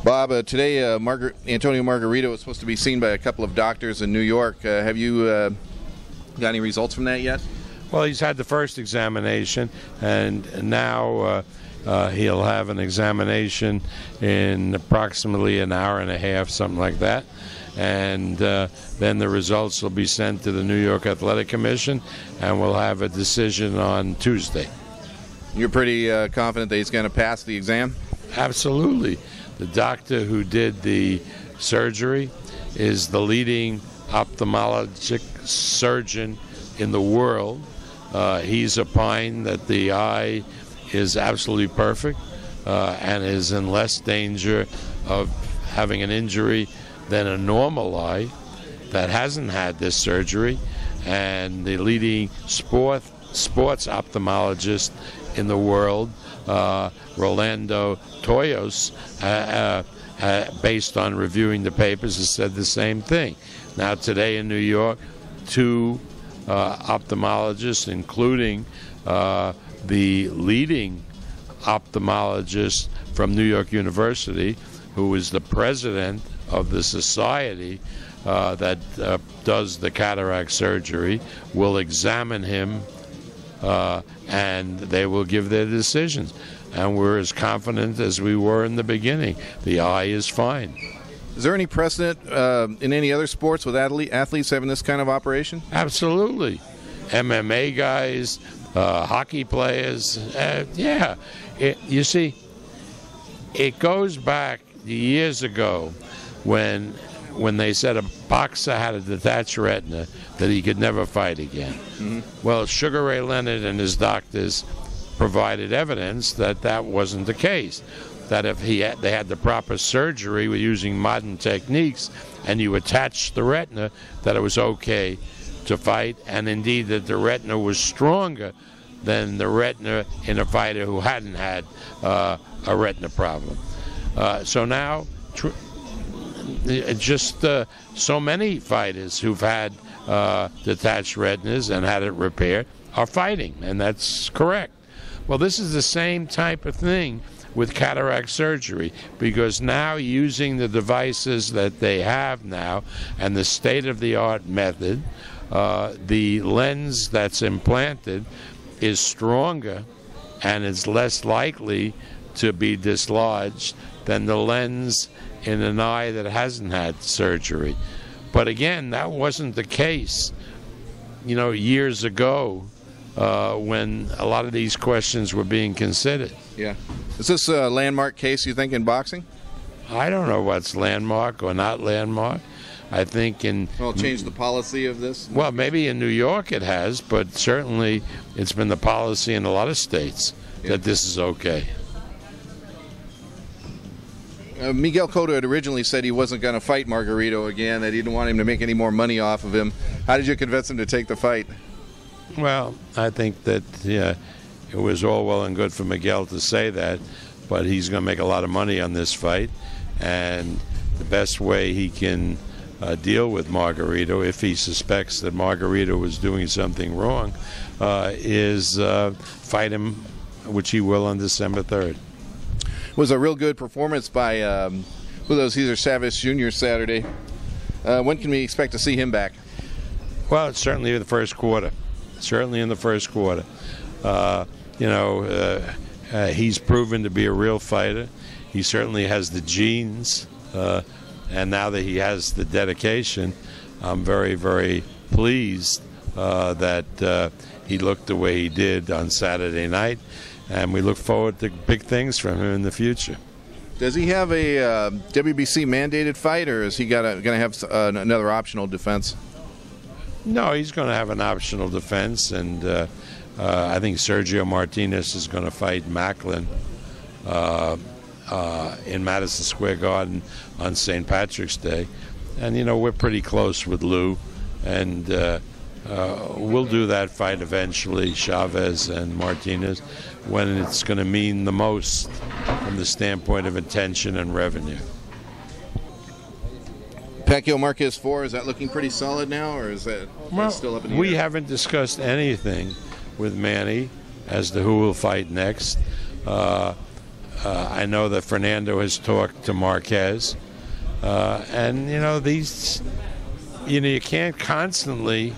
Bob, today Antonio Margarito was supposed to be seen by a couple of doctors in New York. Have you got any results from that yet? Well, he's had the first examination, and now he'll have an examination in approximately an hour and a half, something like that. And then the results will be sent to the New York Athletic Commission, and we'll have a decision on Tuesday. You're pretty confident that he's going to pass the exam? Absolutely. The doctor who did the surgery is the leading ophthalmologic surgeon in the world. He's opined that the eye is absolutely perfect and is in less danger of having an injury than a normal eye that hasn't had this surgery. And the leading sports ophthalmologist in the world, Rolando Toyos, based on reviewing the papers, has said the same thing. Now today in New York, two ophthalmologists, including the leading ophthalmologist from New York University, who is the president of the society that does the cataract surgery, will examine him and they will give their decisions. And we're as confident as we were in the beginning. The eye is fine. Is there any precedent in any other sports with athletes having this kind of operation? Absolutely. MMA guys, hockey players, yeah. You see, it goes back years ago when they said a boxer had a detached retina that he could never fight again. Mm-hmm. Well, Sugar Ray Leonard and his doctors provided evidence that that wasn't the case. That if they had the proper surgery with using modern techniques and you attached the retina, that it was okay to fight, and indeed that the retina was stronger than the retina in a fighter who hadn't had a retina problem. So now, just so many fighters who've had detached retinas and had it repaired are fighting, and that's correct. Well, this is the same type of thing with cataract surgery, because now using the devices that they have now and the state-of-the-art method, the lens that's implanted is stronger and is less likely to be dislodged than the lens in an eye that hasn't had surgery. But again, that wasn't the case, years ago when a lot of these questions were being considered. Yeah. Is this a landmark case, you think, in boxing? I don't know what's landmark or not landmark. I think Well, change the policy of this? Well, maybe in New York it has, but certainly it's been the policy in a lot of states that this is okay. Miguel Cotto had originally said he wasn't going to fight Margarito again, that he didn't want him to make any more money off of him. How did you convince him to take the fight? Well, I think that it was all well and good for Miguel to say that, but he's going to make a lot of money on this fight, and the best way he can deal with Margarito, if he suspects that Margarito was doing something wrong, is fight him, which he will on December 3rd. It was a real good performance by Julio Cesar Chavez Jr. Saturday. When can we expect to see him back? Well, it's certainly in the first quarter. Certainly in the first quarter. He's proven to be a real fighter. He certainly has the genes, and now that he has the dedication, I'm very, very pleased that he looked the way he did on Saturday night, and we look forward to big things from him in the future. Does he have a WBC mandated fight, or is he going to have another optional defense? No, he's going to have an optional defense, and I think Sergio Martinez is going to fight Macklin in Madison Square Garden on St. Patrick's Day. And, we're pretty close with Lou, and we'll do that fight eventually, Chavez and Martinez, when it's going to mean the most from the standpoint of attention and revenue. Pacquiao Marquez 4, is that looking pretty solid now, or is that still up in the air? We haven't discussed anything with Manny as to who will fight next. I know that Fernando has talked to Marquez, and you can't constantly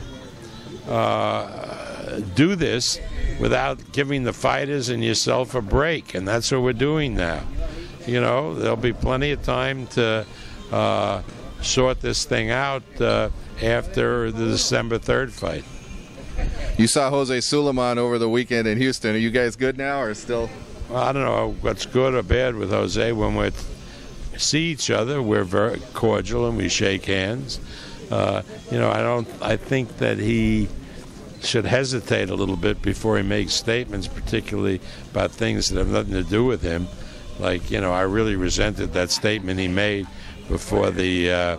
do this without giving the fighters and yourself a break, and that's what we're doing now. There'll be plenty of time to sort this thing out after the December 3rd fight. You saw Jose Sulaiman over the weekend in Houston. Are you guys good now, or still? Well, I don't know what's good or bad with Jose. When we see each other, we're very cordial and we shake hands. I think that he should hesitate a little bit before he makes statements, particularly about things that have nothing to do with him. Like, I really resented that statement he made before the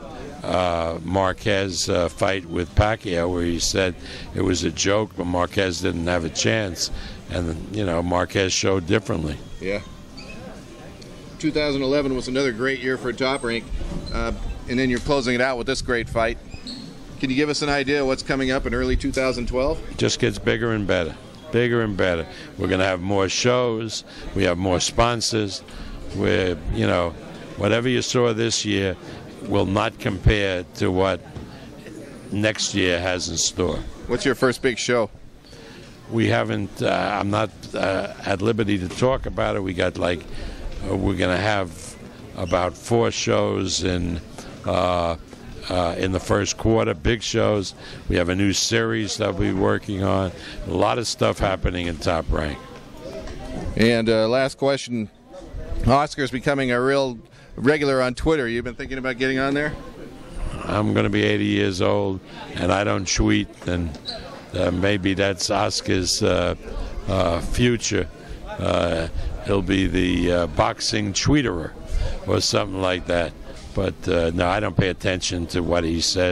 Marquez fight with Pacquiao, where he said it was a joke, but Marquez didn't have a chance. And, Marquez showed differently. Yeah. 2011 was another great year for Top Rank. And then you're closing it out with this great fight. Can you give us an idea of what's coming up in early 2012? It just gets bigger and better. Bigger and better. We're going to have more shows. We have more sponsors. Whatever you saw this year will not compare to what next year has in store. What's your first big show? We haven't. I'm not at liberty to talk about it. We got we're going to have about 4 shows in the first quarter, big shows. We have a new series that we'll be working on. A lot of stuff happening in Top Rank. And last question. Oscar's becoming a real regular on Twitter. You've been thinking about getting on there? I'm going to be 80 years old, and I don't tweet, and maybe that's Oscar's future. He'll be the boxing tweeterer or something like that. But no, I don't pay attention to what he says.